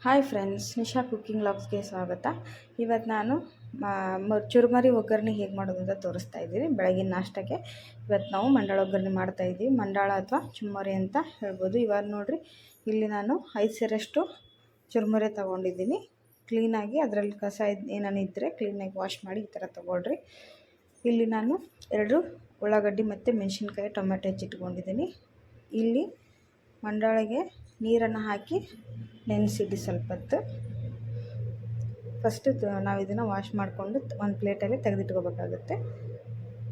Hi friends, Nisha cooking ಲಾಗ್ಸ್ಗೆ ಸ್ವಾಗತ. ಇವತ್ತು ನಾನು ಚುರುಮರಿ ಒಗ್ಗರಣೆ ಹೇಗೆ ಮಾಡೋದು ಅಂತ ತೋರಿಸ್ತಾ ಇದ್ದೀನಿ. ಬೆಳಗಿನ ನಾಷ್ಟಕ್ಕೆ ಇವತ್ತು ನಾವು ಮಂಡಾಳ ಒಗ್ಗರಣೆ ಮಾಡ್ತಾಯಿದ್ದೀವಿ. ಮಂಡಾಳ ಅಥವಾ ಚುರುಮರಿ ಅಂತ ಹೇಳ್ಬೋದು. ಇವಾಗ ನೋಡಿರಿ, ಇಲ್ಲಿ ನಾನು 5 ಸೇರಷ್ಟು ಚುರುಮರಿ ತೊಗೊಂಡಿದ್ದೀನಿ. ಕ್ಲೀನಾಗಿ ಅದರಲ್ಲಿ ಕಸ ಏನಾನ ಇದ್ದರೆ ಕ್ಲೀನಾಗಿ ವಾಶ್ ಮಾಡಿ ಈ ಥರ ತೊಗೊಳ್ರಿ. ಇಲ್ಲಿ ನಾನು 2 ಉಳ್ಳಾಗಡ್ಡಿ ಮತ್ತು ಮೆಣಸಿನ್ಕಾಯಿ ಟೊಮೆಟೊ ಹೆಚ್ಚಿಟ್ಕೊಂಡಿದ್ದೀನಿ. ಇಲ್ಲಿ ಮಂಡಾಳಿಗೆ ನೀರನ್ನು ಹಾಕಿ ನೆನೆಸಿಡಿ ಸ್ವಲ್ಪ ಹೊತ್ತು. ಫಸ್ಟು ನಾವು ಇದನ್ನು ವಾಶ್ ಮಾಡಿಕೊಂಡು ಒಂದು ಪ್ಲೇಟಲ್ಲಿ ತೆಗೆದಿಟ್ಕೋಬೇಕಾಗುತ್ತೆ.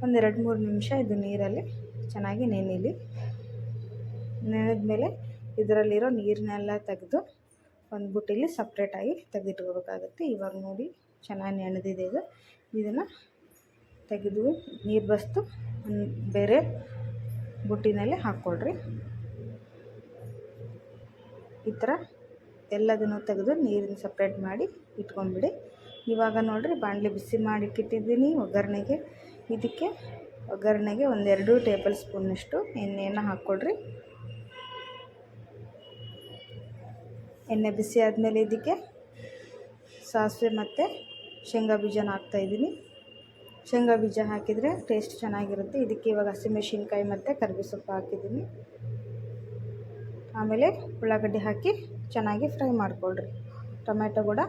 ಒಂದು 2-3 ನಿಮಿಷ ಇದು ನೀರಲ್ಲಿ ಚೆನ್ನಾಗಿ ನೆನೆಯಲಿ. ನೆನೆದ್ಮೇಲೆ ಇದರಲ್ಲಿರೋ ನೀರನ್ನೆಲ್ಲ ತೆಗೆದು ಒಂದು ಬುಟ್ಟಿಲಿ ಸಪ್ರೇಟಾಗಿ ತೆಗೆದಿಟ್ಕೋಬೇಕಾಗುತ್ತೆ. ಇವಾಗ ನೋಡಿ ಚೆನ್ನಾಗಿ ನೆನೆದಿದೆ ಇದು. ಇದನ್ನು ತೆಗೆದು ನೀರು ಬಸ್ತು ಬೇರೆ ಬುಟ್ಟಿನಲ್ಲಿ ಹಾಕ್ಕೊಳ್ರಿ. ಈ ಥರ ಎಲ್ಲದನ್ನು ತೆಗೆದು ನೀರನ್ನು ಸಪ್ರೇಟ್ ಮಾಡಿ ಇಟ್ಕೊಂಡ್ಬಿಡಿ. ಇವಾಗ ನೋಡಿರಿ, ಬಾಣಲೆ ಬಿಸಿ ಮಾಡಿಟ್ಟಿದ್ದೀನಿ ಒಗ್ಗರಣೆಗೆ. ಇದಕ್ಕೆ ಒಗ್ಗರಣೆಗೆ 1-2 ಟೇಬಲ್ ಸ್ಪೂನಷ್ಟು ಎಣ್ಣೆಯನ್ನು ಹಾಕ್ಕೊಳ್ರಿ. ಎಣ್ಣೆ ಬಿಸಿ ಆದಮೇಲೆ ಇದಕ್ಕೆ ಸಾಸಿವೆ ಮತ್ತು ಶೇಂಗಾ ಬೀಜನ ಹಾಕ್ತಾಯಿದ್ದೀನಿ. ಶೇಂಗಾ ಬೀಜ ಹಾಕಿದರೆ ಟೇಸ್ಟ್ ಚೆನ್ನಾಗಿರುತ್ತೆ. ಇದಕ್ಕೆ ಇವಾಗ ಹಸಿಮೆಣಸಿನ್ಕಾಯಿ ಮತ್ತು ಕರಿಬೇವು ಸೊಪ್ಪು ಹಾಕಿದ್ದೀನಿ. ಆಮೇಲೆ ಉಳ್ಳಾಗಡ್ಡಿ ಹಾಕಿ ಚೆನ್ನಾಗಿ ಫ್ರೈ ಮಾಡಿಕೊಳ್ರಿ. ಟೊಮೆಟೊ ಕೂಡ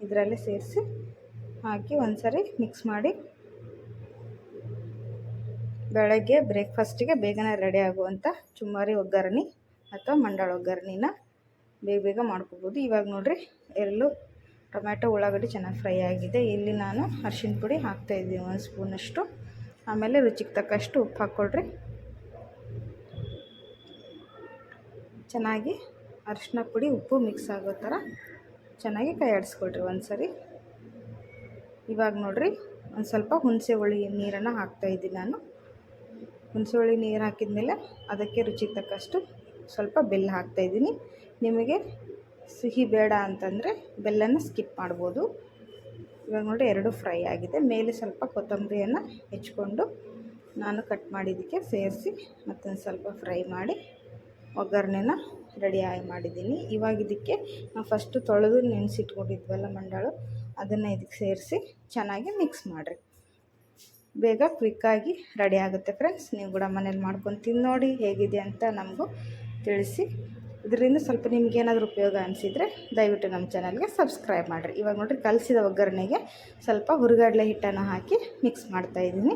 ಇದರಲ್ಲಿ ಸೇರಿಸಿ ಹಾಕಿ ಒಂದ್ಸರಿ ಮಿಕ್ಸ್ ಮಾಡಿ. ಬೆಳಗ್ಗೆ ಬ್ರೇಕ್ಫಾಸ್ಟಿಗೆ ಬೇಗನೆ ರೆಡಿ ಆಗುವಂಥ ಚುರುಮರಿ ಒಗ್ಗರಣೆ ಅಥವಾ ಮಂಡಾಳ ಒಗ್ಗರಣೆನ ಬೇಗ ಮಾಡ್ಕೋಬೋದು. ಇವಾಗ ನೋಡಿರಿ, ಟೊಮೆಟೊ ಉಳ್ಳಾಗಡ್ಡಿ ಚೆನ್ನಾಗಿ ಫ್ರೈ ಆಗಿದೆ. ಇಲ್ಲಿ ನಾನು ಅರಿಶಿನ ಪುಡಿ ಹಾಕ್ತಾಯಿದ್ದೀನಿ 1 ಸ್ಪೂನಷ್ಟು. ಆಮೇಲೆ ರುಚಿಗೆ ತಕ್ಕಷ್ಟು ಉಪ್ಪು ಹಾಕ್ಕೊಳ್ರಿ. ಚೆನ್ನಾಗಿ ಅರಿಶಿನ ಪುಡಿ ಉಪ್ಪು ಮಿಕ್ಸ್ ಆಗೋ ಥರ ಚೆನ್ನಾಗಿ ಕೈ ಆಡಿಸ್ಕೊಳ್ರಿ ಒಂದ್ಸರಿ. ಇವಾಗ ನೋಡಿರಿ, ಒಂದು ಸ್ವಲ್ಪ ಹುಣಸೆ ಹುಳಿ ನೀರನ್ನು ಹಾಕ್ತಾಯಿದ್ದೀನಿ ನಾನು. ಹುಣಸೆ ಹುಳಿ ನೀರು ಹಾಕಿದ್ಮೇಲೆ ಅದಕ್ಕೆ ರುಚಿಗೆ ತಕ್ಕಷ್ಟು ಸ್ವಲ್ಪ ಬೆಲ್ಲ ಹಾಕ್ತಾಯಿದ್ದೀನಿ. ನಿಮಗೆ ಸಿಹಿ ಬೇಡ ಅಂತಂದರೆ ಬೆಲ್ಲನ ಸ್ಕಿಪ್ ಮಾಡ್ಬೋದು. ಇವಾಗ ನೋಡಿ 2 ಫ್ರೈ ಆಗಿದೆ. ಮೇಲೆ ಸ್ವಲ್ಪ ಕೊತ್ತಂಬರಿಯನ್ನು ಹೆಚ್ಕೊಂಡು ನಾನು ಕಟ್ ಮಾಡಿದ್ದಕ್ಕೆ ಸೇರಿಸಿ ಮತ್ತೊಂದು ಸ್ವಲ್ಪ ಫ್ರೈ ಮಾಡಿ ಒಗ್ಗರಣೆನ ರೆಡಿಯಾಗಿ ಮಾಡಿದ್ದೀನಿ. ಇವಾಗ ಇದಕ್ಕೆ ನಾವು ಫಸ್ಟು ತೊಳೆದು ನೆನೆಸಿಟ್ಕೊಂಡಿದ್ವಲ್ಲ ಮಂಡಾಳು, ಅದನ್ನು ಇದಕ್ಕೆ ಸೇರಿಸಿ ಚೆನ್ನಾಗಿ ಮಿಕ್ಸ್ ಮಾಡಿರಿ. ಬೇಗ ಕ್ವಿಕ್ಕಾಗಿ ರೆಡಿ ಆಗುತ್ತೆ ಫ್ರೆಂಡ್ಸ್. ನೀವು ಕೂಡ ಮನೇಲಿ ಮಾಡ್ಕೊಂಡು ತಿಂದು ನೋಡಿ ಹೇಗಿದೆ ಅಂತ ನಮಗೂ ತಿಳಿಸಿ. ಇದರಿಂದ ಸ್ವಲ್ಪ ನಿಮಗೇನಾದರೂ ಉಪಯೋಗ ಅನಿಸಿದರೆ ದಯವಿಟ್ಟು ನಮ್ಮ ಚಾನಲ್ಗೆ ಸಬ್ಸ್ಕ್ರೈಬ್ ಮಾಡಿರಿ. ಇವಾಗ ನೋಡಿರಿ, ಕಲಸಿದ ಒಗ್ಗರಣೆಗೆ ಸ್ವಲ್ಪ ಹುರಿಗಡಲೆ ಹಿಟ್ಟನ್ನು ಹಾಕಿ ಮಿಕ್ಸ್ ಮಾಡ್ತಾಯಿದ್ದೀನಿ.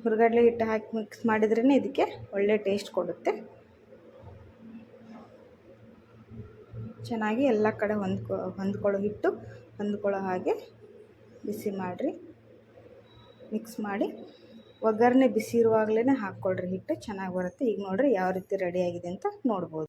ಹುರಿಗಡಲೆ ಹಿಟ್ಟು ಹಾಕಿ ಮಿಕ್ಸ್ ಮಾಡಿದ್ರೇ ಇದಕ್ಕೆ ಒಳ್ಳೆ ಟೇಸ್ಟ್ ಕೊಡುತ್ತೆ. ಚೆನ್ನಾಗಿ ಎಲ್ಲ ಕಡೆ ಹೊಂದ್ಕೊಳ್ಳೋ ಹಾಗೆ ಬಿಸಿ ಮಾಡಿರಿ. ಮಿಕ್ಸ್ ಮಾಡಿ ಒಗ್ಗರಣೆ ಬಿಸಿ ಇರುವಾಗಲೇ ಹಾಕ್ಕೊಳ್ರಿ. ಹಿಟ್ಟು ಚೆನ್ನಾಗಿ ಬರುತ್ತೆ. ಈಗ ನೋಡಿರಿ ಯಾವ ರೀತಿ ರೆಡಿಯಾಗಿದೆ ಅಂತ ನೋಡ್ಬೋದು.